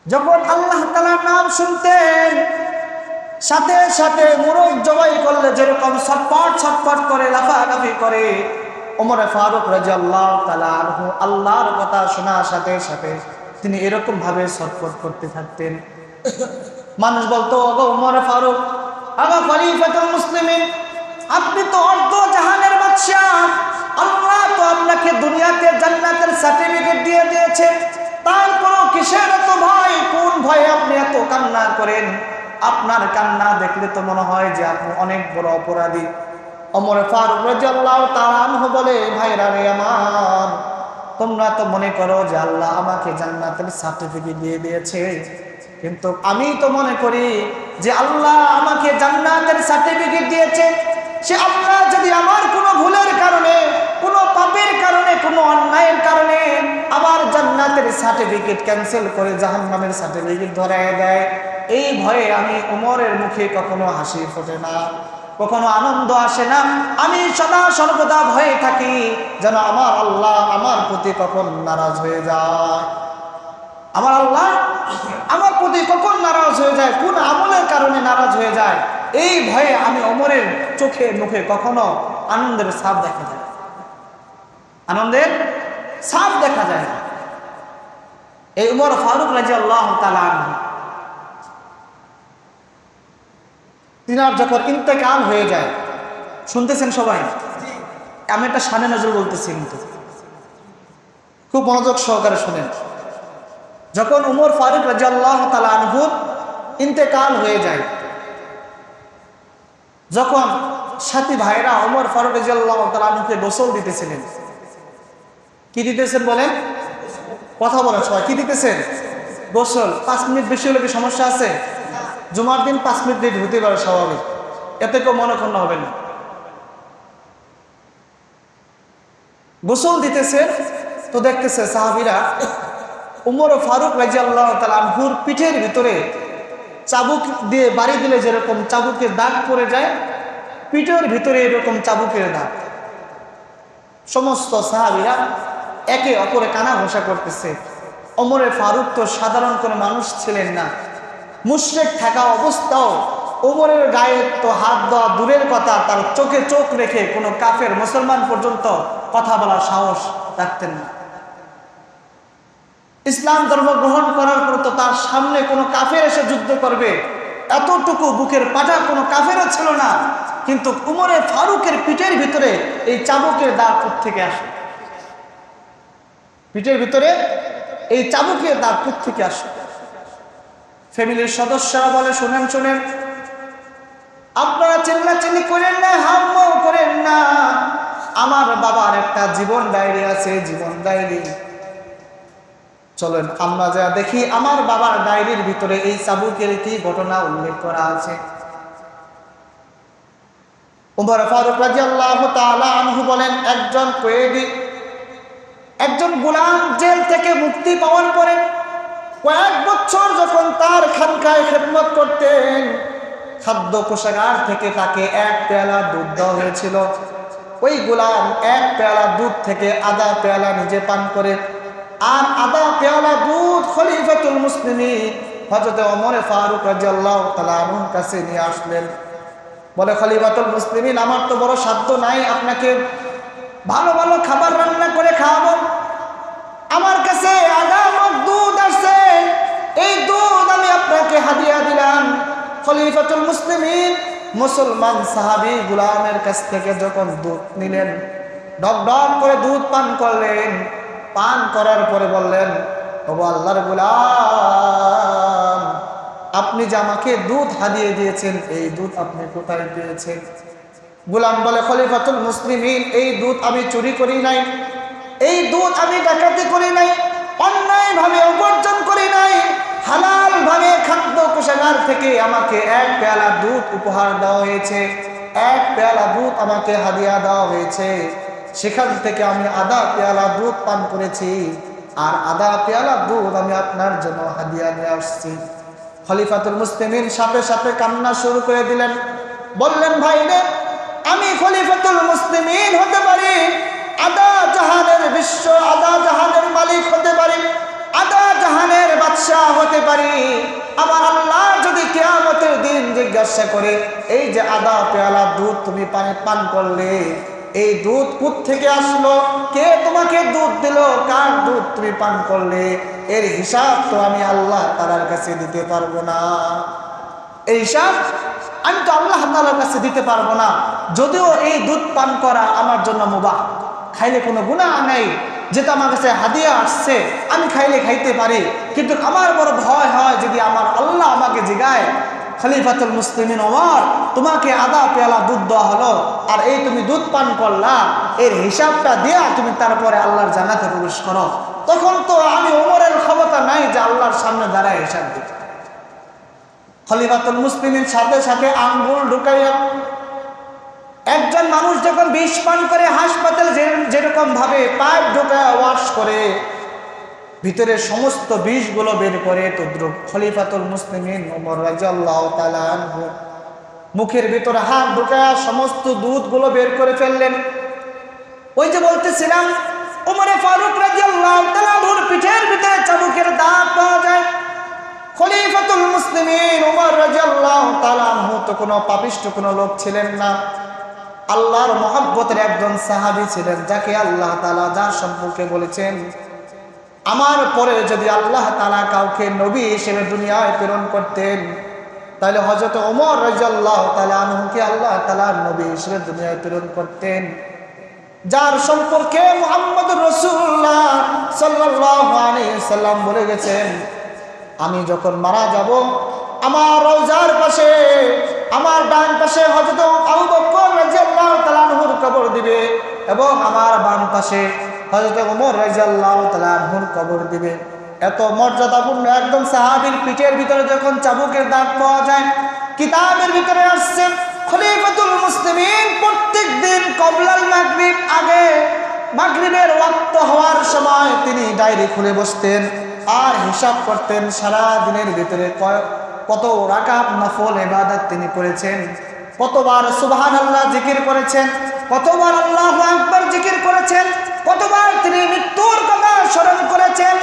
যখন আল্লাহ তাআলার নাম শুনতেন সাথে সাথে মুরগ জবাই করলে যেরকম ছটফট ছটফট করে লাফালাফি করে, ওমর ফারুক রাদিয়াল্লাহু তাআলা আনহু আল্লাহর কথা শোনার সাথে সাথে তিনি এরকম ভাবে ছটফট করতে থাকতেন। মানুষ বলতো, ওগো ওমর ফারুক, আগা খলিফাতুল মুসলিমিন, আপনি তো অর্ধ জাহানের বাদশা, আল্লাহ তো আপনাকে দুনিয়াতে জান্নাতের সার্টিফিকেট দিয়ে দিয়েছে, তারপরও কিসের এত ভয়? কোন ভয়ে আপনি এত কান্না করেন? আপনার কান্না দেখলে তো মনে হয় যে আপনি অনেক বড় অপরাধী। ওমর ফারুক রাদিয়াল্লাহু তাআলা আনহু বলে, ভাইরা রে আমার, তোমরা তো মনে করো যে আল্লাহ আমাকে জান্নাতের সার্টিফিকেট দিয়ে দিয়েছে, কিন্তু আমি তো মনে করি যে আল্লাহ আমাকে জান্নাতের সার্টিফিকেট দিয়েছে, সে আল্লাহ যদি আমার কোনো ভুলের কারণে, কোনো পাপের কারণে, কোনো অন্যায়ের কারণে আবার জান্নাতের সার্টিফিকেট ক্যান্সেল করে জাহান্নামের সার্টিফিকেট ধরায় দেয়, এই ভয়ে আমি ওমরের মুখে কখনো হাসি ফোটে না, কখনো আনন্দ আসে না। আমি সদা সর্বদা ভয়ে থাকি যেন আমার আল্লাহ আমার প্রতি কখন নারাজ হয়ে যায়, আমার আল্লাহ আমার প্রতি কখন নারাজ হয়ে যায়, কোন আমলের কারণে নারাজ হয়ে যায়, এই ভয়ে আমি ওমরের চোখে মুখে কখনো আনন্দের ছাপ দেখা যায়, আনন্দের ছাপ দেখা যায় না। এই ওমর ফারুক রাদিয়াল্লাহু তাআলা আনহু তিনার যখন ইন্তেকাল হয়ে যায়, শুনতেছেন সবাই? আমি একটা শানে নজরুল বলতেছি, কিন্তু খুব মনোযোগ সহকারে শুনেন। যখন ওমর ফারুক রাদিয়াল্লাহু তাআলা আনহু ইন্তেকাল হয়ে যায়, যখন সাথী ভাইরা ওমর ফারুক রাদিয়াল্লাহু তাআলা আনহুকে গোসল দিতেছিলেন, কি দিতেছেন বলেন? কথা বলেন সবাই, কি দিতেছেন? গোসল। 5 মিনিট বেশি হলে কি সমস্যা আছে? জুমার দিন 5 মিনিট লেট হতে পারে, স্বাভাবিক, এতে কেউ মনে ক্ষুণ্ণ হবে না। গোসল দিতেছে তো দেখতেছে সাহাবীরা ওমর ফারুক রাদিয়াল্লাহু তাআলা আনহুর পিঠের ভিতরে চাবুক দিয়ে বাড়ি দিলে যেরকম চাবুকের দাগ পড়ে যায়, পিঠের ভিতরে এরকম চাবুকের দাগ। সমস্ত সাহাবীরা একে অপরে কানা ঘষা করতেছে। ওমর ফারুক তো সাধারণ কোনো মানুষ ছিলেন না, মুশরিক থাকা অবস্থাও ওমরের গায়ে তো হাত দেওয়া দূরের কথা, তার চোখে চোখ রেখে কোনো কাফের মুসলমান পর্যন্ত কথা বলার সাহস রাখতেন না। ইসলাম ধর্ম গ্রহণ করার পর তো তার সামনে কোনো কাফের এসে যুদ্ধ করবে এতটুকু বুকের পাটা কোনো কাফেরও ছিল না, কিন্তু ওমর ফারুকের পিঠের ভিতরে এই চাবুকের দাগ থেকে আসে, পিঠের ভিতরে এই চাবুকের দাগ থেকে আসে। ফ্যামিলির সদস্যরা বলে, শুনেন শুনেন, আপনারা চিল্লাচিল্লি করেন না, হাম্মাও করেন না, আমার বাবার একটা জীবন ডায়েরি আছে, জীবন ডায়েরি, চলেন আমরা যা দেখি আমার বাবার ডায়েরির ভিতরে এই চাবুকের কি ঘটনা উল্লেখ করা আছে। ওমর ফারুক রাদিয়াল্লাহু তাআলা আনহু বলেন, একজন কয়েদি, একজন গোলাম জেল থেকে মুক্তি পাওয়ার পরে কয়েক বছর যখন তার খানকায় খেদমত করতেন, খাদ্য কোষাগার থেকে তাকে 1 পেয়ালা দুধ দেওয়া হয়েছিল। ওই গোলাম 1 পেয়ালা দুধ থেকে আধা পেয়ালা নিজে পান করে, আর আধা পেয়ালা দুধ খলিফাতুল মুসলিমিন হযরত ওমর ফারুক রাদিয়াল্লাহু তাআলা আনহুর কাছে নিয়ে আসলেন। বলে, খলিফাতুল মুসলিমিন, আমার তো বড় সাধ্য নাই আপনাকে ভালো ভালো খাবার রান্না করে খাওয়াবো, আমার কাছে আধা মগ দুধ আছে, এই দুধ আমি আপনাকে হাদিয়া দিলাম। খলিফাতুল মুসলিমিন মুসলমান সাহাবী গোলামের কাছ থেকে যখন দুধ নিলেন, ডক ডক করে দুধ পান করলেন। পান করার পরে বললেন, ওগো আল্লাহর গোলাম, আপনি যে আমাকে দুধ হাদিয়ে দিয়েছেন, এই দুধ আপনি কোথায় পেয়েছেন? গোলাম বলে, খলিফাতুল মুসলিমিন, এই দুধ আমি চুরি করি নাই, এই দুধ আমি ডাকাতি করি নাই, অন্যায় ভাবে উপার্জন করি নাই, হালাল ভাবে খাদ্য কোষাগার থেকে আমাকে 1 পেয়ালা দুধ উপহার দেওয়া হয়েছে, 1 পেয়ালা দুধ আমাকে হাদিয়া দেওয়া হয়েছে, সেখান থেকে আমি আধা পেয়ালা দুধ পান করেছি, আর আধা পেয়ালা দুধ আমি আপনার জন্য হাদিয়া নিয়ে আসছি। খলিফাতুল মুসলিমিন সাথে সাথে কান্না শুরু করে দিলেন, বললেন, ভাই রে, আমি খলিফাতুল মুসলিমিন হতে পারি, আধা জাহানের বিশ্ব, আধা জাহানের মালিক হতে পারি, আদা জাহানের বাদশাহ হতে পারি। আমার আল্লাহ যদি কিয়ামতের দিন জিজ্ঞাসা করে, এই যে আদা পেয়ালা দুধ তুমি পান করলে, এই দুধ কোত্থেকে আসলো, কে তোমাকে দুধ দিল, কার দুধ তুমি পান করলে, এর হিসাব তো আমি আল্লাহ তাআলার কাছে দিতে পারবো না। এই হিসাব আমি তো আল্লাহ তাআলার কাছে দিতে পারবো না। যদিও এই দুধ পান করা আমার জন্য মুবাহ, খাইলে কোনো গুনাহ নেই, যেটা আমার কাছে হাদিয়া আসছে, আমি খাইলে খাইতে পারি। কিন্তু আমার বড় ভয় হয় যদি আমার আল্লাহ আমাকে জিগায়, খলিফাতুল মুসলিমিন ওমর, তোমাকে আদা পেয়ালা দুধ দেওয়া হলো, আর এই তুমি দুধ পান করলা, এর হিসাবটা দিয়া তুমি তারপরে আল্লাহর জান্নাতে প্রবেশ করো, তখন তো আমি ওমরের ক্ষমতা নাই যে আল্লাহর সামনে দাঁড়ায় হিসাব দিতে। খলিফাতুল মুসলিমিন সাথে সাথে আঙ্গুল ঢুকাইয়া, একজন মানুষ যখন বিষ পান করে হাসপাতালে যেরকম ভাবে পাইপ ঢোকায় ওয়াশ করে ভিতরে সমস্ত বিষগুলো বের করে, তদ্রুপ খলিফাতুল মুসলিমিন ওমর রাদিয়াল্লাহু তাআলা আনহু মুখের ভিতরে হাত ঢোকায় সমস্ত দুধগুলো বের করে ফেললেন। ওই যে বলতেছিলাম, ওমরে ফারুক রাদিয়াল্লাহু তাআলা আনহুর পিঠের ভিতরে চাবুকের দাগ পাওয়া যায়। খলিফাতুল মুসলিমিন ওমর রাদিয়াল্লাহু তাআলা আনহু তো কোনো পাপিষ্ঠ কোনো লোক ছিলেন না, আল্লাহর মহব্বতের একজন সাহাবী ছিলেন, যাকে আল্লাহ তাআলা যার সম্পর্কে বলেছেন, আমার পরে যদি আল্লাহ তাআলা কাউকে নবী হিসেবে দুনিয়ায় প্রেরণ করতেন, তাহলে হযরত ওমর রাদিয়াল্লাহু তাআলা আনহুকে আল্লাহ তাআলা নবী হিসেবে দুনিয়ায় প্রেরণ করতেন, যার সম্পর্কে মুহাম্মদুর রাসূলুল্লাহ সাল্লাল্লাহু আলাইহি সাল্লাম বলে গেছেন, আমি যখন মারা যাব, আমার রওজার পাশে আমার ডান পাশে হযরত আবু বকর রাদিয়াল্লাহু তাআলা আনহুর কবর দিবে, এবং আমার বাম পাশে হযরত ওমর রাদিয়াল্লাহু তাআলা আনহুর কবর দিবে। এত মর্যাদাপূর্ণ একদম সাহাবীর পিঠের ভিতরে যখন চাবুকের দাগ পাওয়া যায়, কিতাবের ভিতরে আসছে খলিফাতুল মুসলিমিন প্রত্যেক দিন কবলাল মাগরিব আগে মাগরিবের ওয়াক্ত হওয়ার সময় তিনি ডায়েরি খুলে বসতেন আর হিসাব করতেন সারা দিনের ভিতরে কত রাকাত নফল ইবাদত তিনি করেছেন, কতবার সুবহানাল্লাহ জিকির করেছেন, কতবার আল্লাহু আকবার জিকির করেছেন, কতবার তিনি মৃত্যুর কথা স্মরণ করেছেন।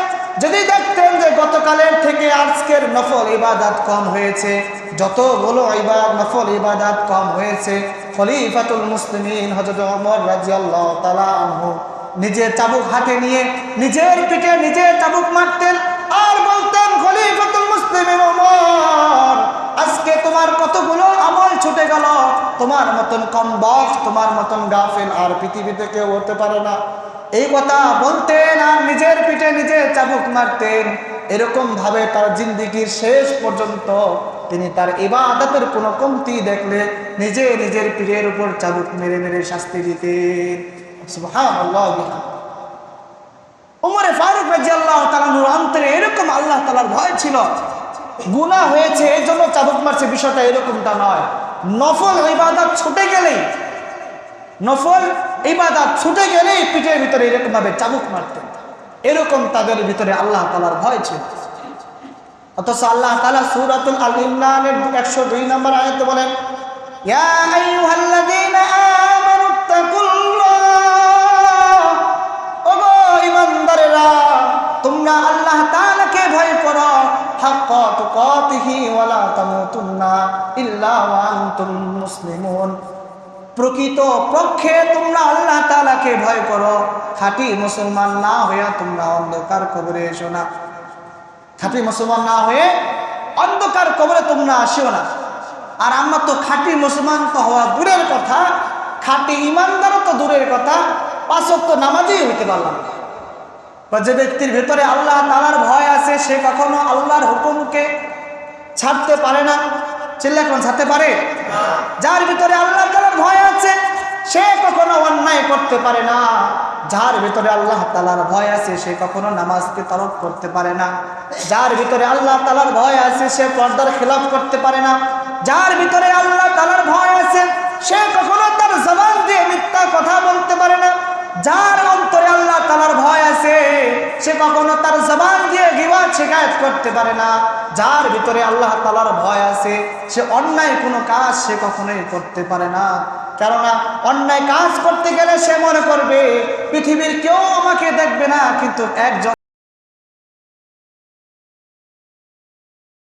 যদি দেখতেন যে গতকালের থেকে আজকের নফল ইবাদত কম হয়েছে, যতগুলো নফল ইবাদত কম হয়েছে, খলিফাতুল মুসলিমিন হযরত ওমর রাদিয়াল্লাহু তাআলা আনহু নিজের চাবুক হাতে নিয়ে নিজের পিঠে নিজে চাবুক মারতেন আর বলতেন, খলিফাতুল মুসলিমিন ওমর, আজকে তোমার কতগুলো আমল ছুটে গেল, তোমার মতন কমবক্ত, তোমার মতন গাফিল আর পৃথিবীতে কেউ হতে পারে না। এই কথা বলতেন আর নিজের পিঠে নিজে চাবুক মারতেন। এরকম ভাবে তার জিন্দেগীর শেষ পর্যন্ত তিনি তার ইবাদতের কোনো কমতি দেখলে নিজে নিজের পিঠের উপর চাবুক মেরে মেরে শাস্তি দিতেন। সুবহানাল্লাহ। ওমরে ফারুক রাদিয়াল্লাহু তাআলা আনহুর অন্তরে এরকম আল্লাহ তাআলার ভয় ছিল। গুনাহ হয়েছে এই জন্য চাবুক মারছে, বিষয়টা এরকমটা নয়। নফল ইবাদত ছুটে গেলেই, নফল ইবাদত ছুটে গেলেই পিঠের ভিতরে এরকম ভাবে চাবুক মারতেন। এরকম তাদের ভিতরে আল্লাহ তাআলার ভয় ছিল। অথচ আল্লাহ তাআলা সূরাতুল আল ইমরানের 102 নম্বর আয়াতে বলেন, ইয়া আইয়ুহাল্লাযীনা আমানুত্তাকুল্লাহ, ওগো ঈমানদারেরা, তোমরা আল্লাহ তাআলাকে ভয় করো, হাক্কা তুকাতিহি ওয়া লা তামুতুন্না ইল্লা ওয়া আনতুম মুসলিমুন। প্রকৃত পক্ষে তোমরা আল্লাহ তাআলাকে ভয় করো, খাঁটি মুসলমান না হয়ে তোমরা অন্ধকার কবরে এসো না। খাঁটি মুসলমান না হয়ে অন্ধকার কবরে তোমরা আসিও না। আর আমরা তো খাঁটি মুসলমান তো হওয়া দূরের কথা, খাঁটি ইমানদারও তো দূরের কথা, 5 ওয়াক্ত নামাজই হইতে পারলাম না। বা যে ব্যক্তির ভেতরে আল্লাহ তাআলার ভয় আছে, সে কখনো আল্লাহর হুকুমকে ছাড়তে পারে না। চিল্লা কোন ছাড়তে পারে? যার ভিতরে আল্লাহ তাআলার ভয় আছে সে কখনো অন্যায় করতে পারে না। যার ভিতরে আল্লাহ তাআলার ভয় আছে সে কখনো নামাজকে তরক করতে পারে না। যার ভিতরে আল্লাহ তাআলার ভয় আছে সে পর্দার খেলাফ করতে পারে না। যার ভিতরে আল্লাহ তাআলার ভয় আছে সে কখনো তার জবান দিয়ে মিথ্যা কথা বলতে পারে না। যার অন্তরে আল্লাহ তাআলার ভয় আছে সে কখনো তার জবান দিয়ে গীবত শিকায়ত করতে পারে না। যার ভিতরে আল্লাহ তাআলার ভয় আছে সে অন্যায় কোনো কাজ সে কখনোই করতে পারে না। কেননা অন্যায় কাজ করতে গেলে সে মনে করবে পৃথিবীর কেউ আমাকে দেখবে না, কিন্তু একজন